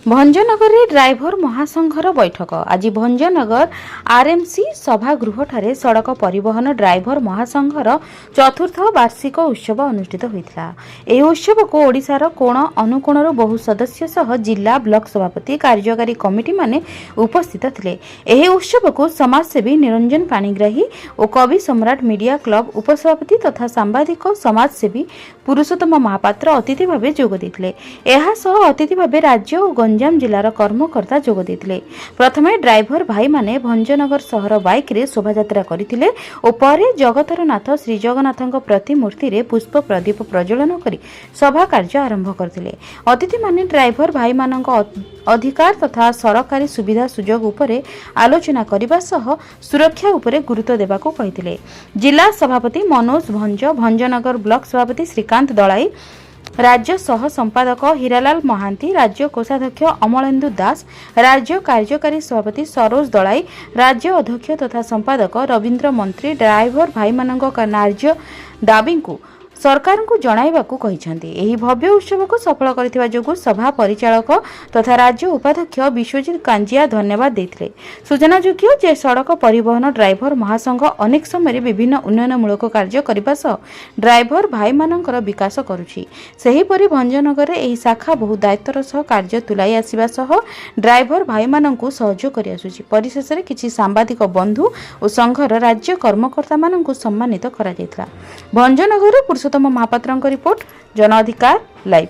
भंजनगर रे ड्राइवर महासंघर बैठक आज भंजनगर आरएमसी सभागृह ठारे सड़क परिवहन ड्राइवर महासंघर चतुर्थ वार्षिक उत्सव अनुष्ठित होता। यह उत्सव को ओडिशार कोण अनुकोणर बहु सदस्य सह जिला ब्लॉक सभापति कार्यकारी कमिटी माने उपस्थित थिले। यह उत्सव को समाजसेवी निरंजन पाणिग्राही और कवि सम्राट मीडिया क्लब उपसभापति तथा सांबादिक समाजसेवी पुरुषोत्तम महापात्र अतिथि भाव जोग देथिले। एहा सह अतिथि भाव राज्य और गंजाम जिलार कर्मकर्ता जोग देथिले। प्रथमे ड्राइवर भाई माने भंजनगर सहर बाइक रे शोभायात्रा करथिले और परे जगतर नाथ श्री जगन्नाथक प्रतिमूर्ति रे पुष्प प्रदीप प्रज्वलन करी सभा कार्य आरंभ करथिले। अतिथि माने ड्राइवर भाई मानक अधिकार तथा सरकारी सुविधा सुजोग उपरे आलोचना करबा सह सुरक्षा उपरे गुरुत्व देबाको कहिथिले। जिला सभापति मनोज भंज, भंजनगर ब्लॉक सभापति श्रीकांत दलाई, राज्य सह संपादक हीरालाल महांती, राज्य कोषाध्यक्ष अमलेन्दु दास, राज्य कार्यकारी सभापति सरोज दलाई, राज्य अध्यक्ष तथा संपादक रवींद्र मंत्री ड्राइवर भाई मानक कार्य दाबी को सरकार को जणाइबाकू कहिसेंती। एही भव्य उत्सव को सफल करथिबा जोगु सभा परिचालक तथा राज्य उपाध्यक्ष विश्वजित कांजिया धन्यवाद देथिले। सूचनायोग्य जे सड़क परिवहन ड्राइवर महासंघ अनेक समय विभिन्न उन्नयनमूलक कार्य करबा सह ड्राइवर भाई मानकर विकास करुछि। सेहीपरि भंजनगर एही शाखा बहु दायित्वर सह कार्य तुलाई आसिबा सह ड्राइवर भाई माननकु सहयोग करि आसुछि। परिशेष रे किछि सांबादिक बंधु और संघर राज्य कर्मकर्ता माननकु सम्मानित करा जायतिला। भंजनगर पुरुषोत्तम महापात्रଙ୍କ रिपोर्ट, जन अधिकार लाइव।